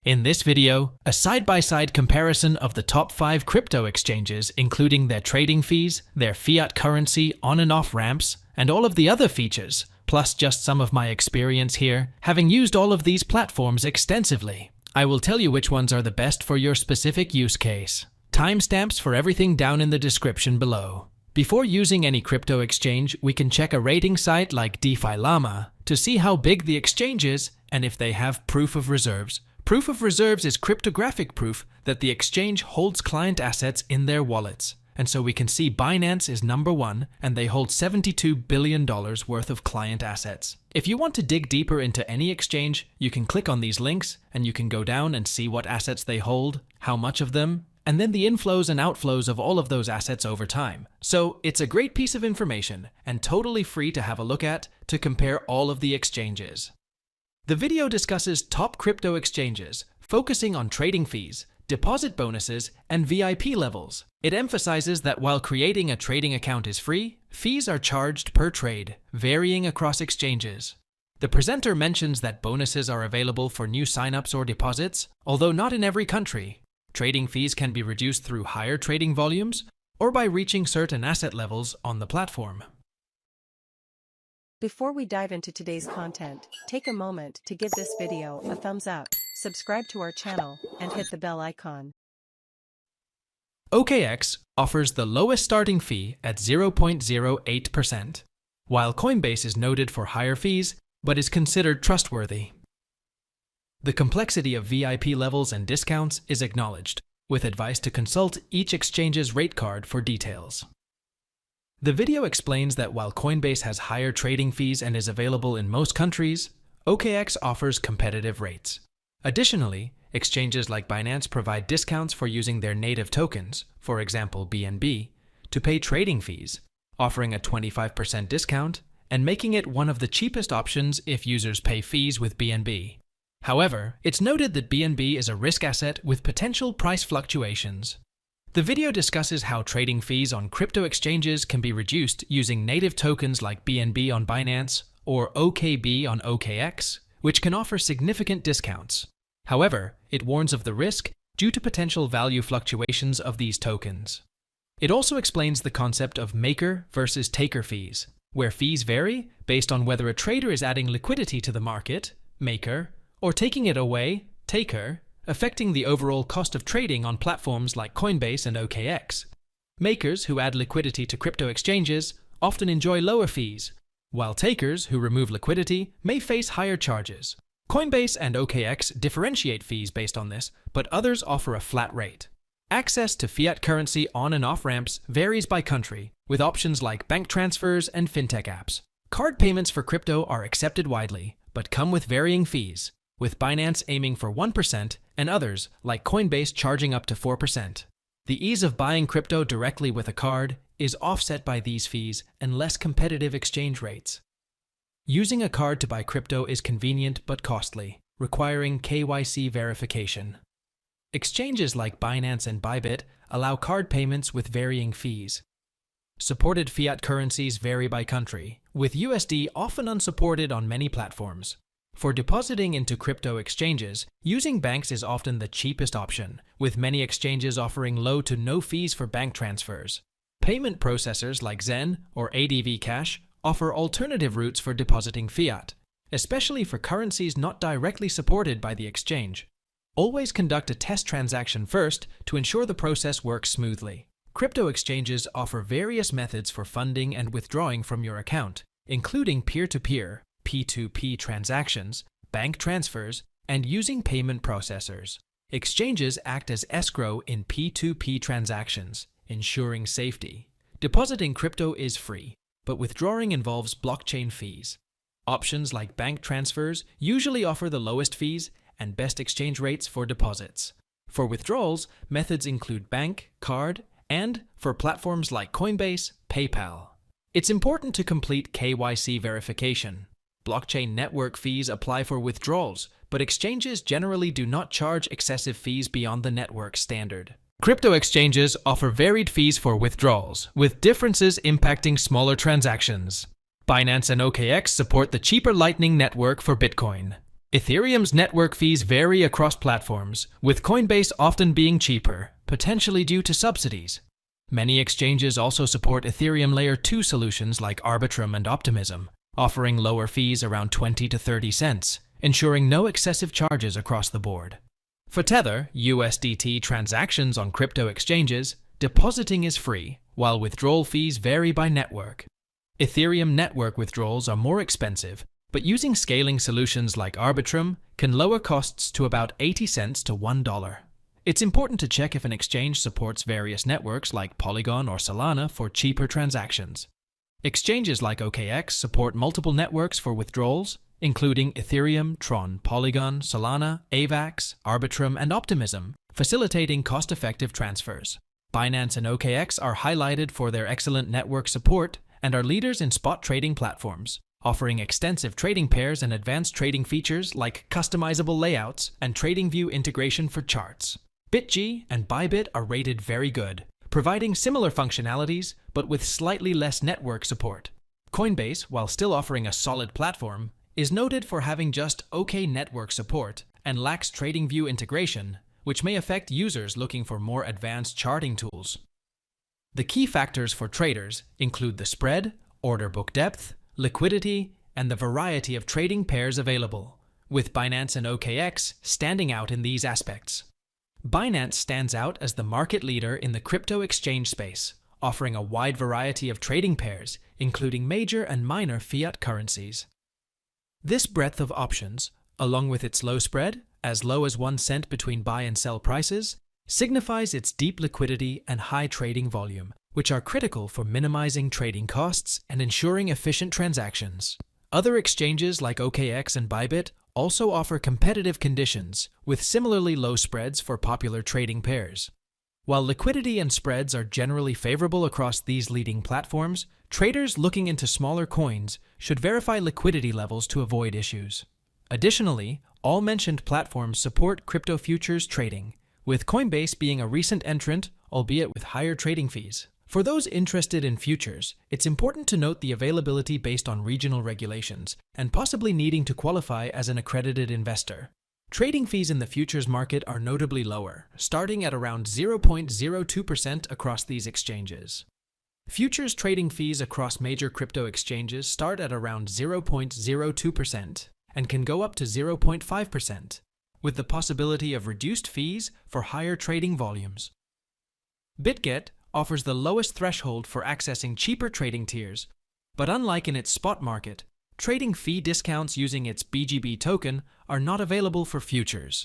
In this video, a side-by-side comparison of the top 5 crypto exchanges, including their trading fees, their fiat currency on and off ramps, and all of the other features, plus just some of my experience here, having used all of these platforms extensively. I will tell you which ones are the best for your specific use case. Timestamps for everything down in the description below. Before using any crypto exchange, we can check a rating site like DeFi Llama to see how big the exchange is and if they have proof of reserves. Proof of reserves is cryptographic proof that the exchange holds client assets in their wallets. And so we can see Binance is number 1 and they hold $72 billion worth of client assets. If you want to dig deeper into any exchange, you can click on these links and you can go down and see what assets they hold, how much of them, and then the inflows and outflows of all of those assets over time. So it's a great piece of information and totally free to have a look at to compare all of the exchanges. The video discusses top crypto exchanges, focusing on trading fees, deposit bonuses, and VIP levels. It emphasizes that while creating a trading account is free, fees are charged per trade, varying across exchanges. The presenter mentions that bonuses are available for new signups or deposits, although not in every country. Trading fees can be reduced through higher trading volumes or by reaching certain asset levels on the platform. Before we dive into today's content, take a moment to give this video a thumbs up, subscribe to our channel, and hit the bell icon. OKX offers the lowest starting fee at 0.08%, while Coinbase is noted for higher fees but is considered trustworthy. The complexity of VIP levels and discounts is acknowledged, with advice to consult each exchange's rate card for details. The video explains that while Coinbase has higher trading fees and is available in most countries, OKX offers competitive rates. Additionally, exchanges like Binance provide discounts for using their native tokens, for example BNB, to pay trading fees, offering a 25% discount and making it one of the cheapest options if users pay fees with BNB. However, it's noted that BNB is a risk asset with potential price fluctuations. The video discusses how trading fees on crypto exchanges can be reduced using native tokens like BNB on Binance or OKB on OKX, which can offer significant discounts. However, it warns of the risk due to potential value fluctuations of these tokens. It also explains the concept of maker versus taker fees, where fees vary based on whether a trader is adding liquidity to the market, maker, or taking it away, taker, affecting the overall cost of trading on platforms like Coinbase and OKX. Makers who add liquidity to crypto exchanges often enjoy lower fees, while takers who remove liquidity may face higher charges. Coinbase and OKX differentiate fees based on this, but others offer a flat rate. Access to fiat currency on and off ramps varies by country, with options like bank transfers and fintech apps. Card payments for crypto are accepted widely, but come with varying fees, with Binance aiming for 1% and others, like Coinbase, charging up to 4%. The ease of buying crypto directly with a card is offset by these fees and less competitive exchange rates. Using a card to buy crypto is convenient but costly, requiring KYC verification. Exchanges like Binance and Bybit allow card payments with varying fees. Supported fiat currencies vary by country, with USD often unsupported on many platforms. For depositing into crypto exchanges, using banks is often the cheapest option, with many exchanges offering low to no fees for bank transfers. Payment processors like Zen or ADV Cash offer alternative routes for depositing fiat, especially for currencies not directly supported by the exchange. Always conduct a test transaction first to ensure the process works smoothly. Crypto exchanges offer various methods for funding and withdrawing from your account, including peer-to-peer, P2P transactions, bank transfers, and using payment processors. Exchanges act as escrow in P2P transactions, ensuring safety. Depositing crypto is free, but withdrawing involves blockchain fees. Options like bank transfers usually offer the lowest fees and best exchange rates for deposits. For withdrawals, methods include bank, card, and, for platforms like Coinbase, PayPal. It's important to complete KYC verification. Blockchain network fees apply for withdrawals, but exchanges generally do not charge excessive fees beyond the network standard. Crypto exchanges offer varied fees for withdrawals, with differences impacting smaller transactions. Binance and OKX support the cheaper Lightning Network for Bitcoin. Ethereum's network fees vary across platforms, with Coinbase often being cheaper, potentially due to subsidies. Many exchanges also support Ethereum Layer 2 solutions like Arbitrum and Optimism, offering lower fees around 20 to 30 cents, ensuring no excessive charges across the board. For Tether, USDT transactions on crypto exchanges, depositing is free, while withdrawal fees vary by network. Ethereum network withdrawals are more expensive, but using scaling solutions like Arbitrum can lower costs to about 80 cents to $1. It's important to check if an exchange supports various networks like Polygon or Solana for cheaper transactions. Exchanges like OKX support multiple networks for withdrawals, including Ethereum, Tron, Polygon, Solana, AVAX, Arbitrum, and Optimism, facilitating cost-effective transfers. Binance and OKX are highlighted for their excellent network support and are leaders in spot trading platforms, offering extensive trading pairs and advanced trading features like customizable layouts and TradingView integration for charts. BitG and Bybit are rated very good, providing similar functionalities but with slightly less network support. Coinbase, while still offering a solid platform, is noted for having just okay network support and lacks TradingView integration, which may affect users looking for more advanced charting tools. The key factors for traders include the spread, order book depth, liquidity, and the variety of trading pairs available, with Binance and OKX standing out in these aspects. Binance stands out as the market leader in the crypto exchange space, offering a wide variety of trading pairs, including major and minor fiat currencies. This breadth of options, along with its low spread, as low as 1 cent between buy and sell prices, signifies its deep liquidity and high trading volume, which are critical for minimizing trading costs and ensuring efficient transactions. Other exchanges like OKX and Bybit also offer competitive conditions with similarly low spreads for popular trading pairs. While liquidity and spreads are generally favorable across these leading platforms, traders looking into smaller coins should verify liquidity levels to avoid issues. Additionally, all mentioned platforms support crypto futures trading, with Coinbase being a recent entrant, albeit with higher trading fees. For those interested in futures, it's important to note the availability based on regional regulations and possibly needing to qualify as an accredited investor. Trading fees in the futures market are notably lower, starting at around 0.02% across these exchanges. Futures trading fees across major crypto exchanges start at around 0.02% and can go up to 0.5%, with the possibility of reduced fees for higher trading volumes. BitGet offers the lowest threshold for accessing cheaper trading tiers, but unlike in its spot market, trading fee discounts using its BGB token are not available for futures.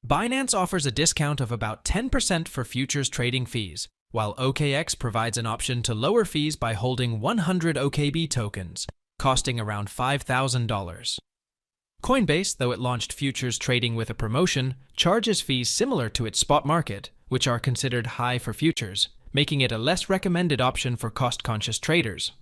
Binance offers a discount of about 10% for futures trading fees, while OKX provides an option to lower fees by holding 100 OKB tokens, costing around $5,000. Coinbase, though it launched futures trading with a promotion, charges fees similar to its spot market, which are considered high for futures, making it a less recommended option for cost-conscious traders.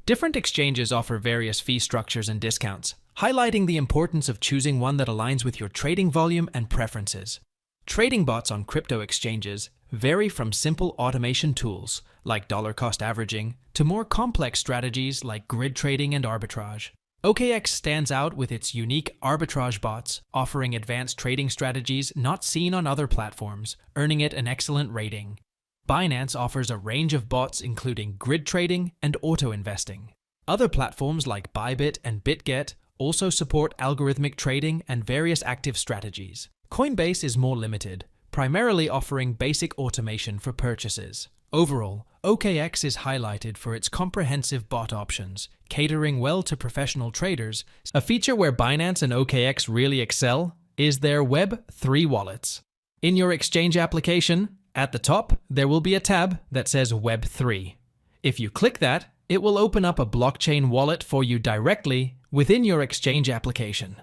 Different exchanges offer various fee structures and discounts, highlighting the importance of choosing one that aligns with your trading volume and preferences. Trading bots on crypto exchanges vary from simple automation tools, like dollar cost averaging, to more complex strategies like grid trading and arbitrage. OKX stands out with its unique arbitrage bots, offering advanced trading strategies not seen on other platforms, earning it an excellent rating. Binance offers a range of bots including grid trading and auto-investing. Other platforms like Bybit and BitGet also support algorithmic trading and various active strategies. Coinbase is more limited, primarily offering basic automation for purchases. Overall, OKX is highlighted for its comprehensive bot options, catering well to professional traders. A feature where Binance and OKX really excel is their Web3 wallets. In your exchange application, at the top, there will be a tab that says Web3. If you click that, it will open up a blockchain wallet for you directly within your exchange application.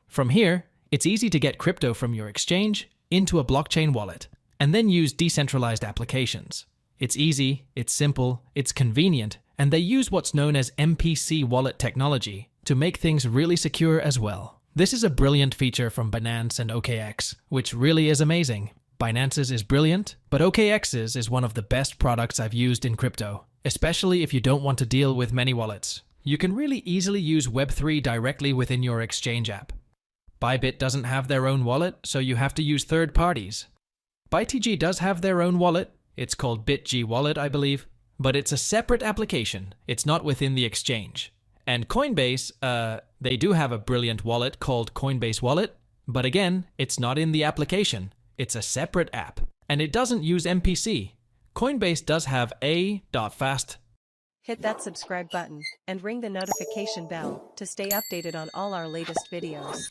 From here, it's easy to get crypto from your exchange into a blockchain wallet, and then use decentralized applications. It's easy, it's simple, it's convenient, and they use what's known as MPC wallet technology to make things really secure as well. This is a brilliant feature from Binance and OKX, which really is amazing. Binance's is brilliant, but OKX's is one of the best products I've used in crypto, especially if you don't want to deal with many wallets. You can really easily use Web3 directly within your exchange app. Bybit doesn't have their own wallet, so you have to use third parties. ByTG does have their own wallet. It's called BitG Wallet, I believe. But it's a separate application. It's not within the exchange. And Coinbase, they do have a brilliant wallet called Coinbase Wallet. But again, it's not in the application. It's a separate app. And it doesn't use MPC. Coinbase does have A.Fast. Hit that subscribe button and ring the notification bell to stay updated on all our latest videos.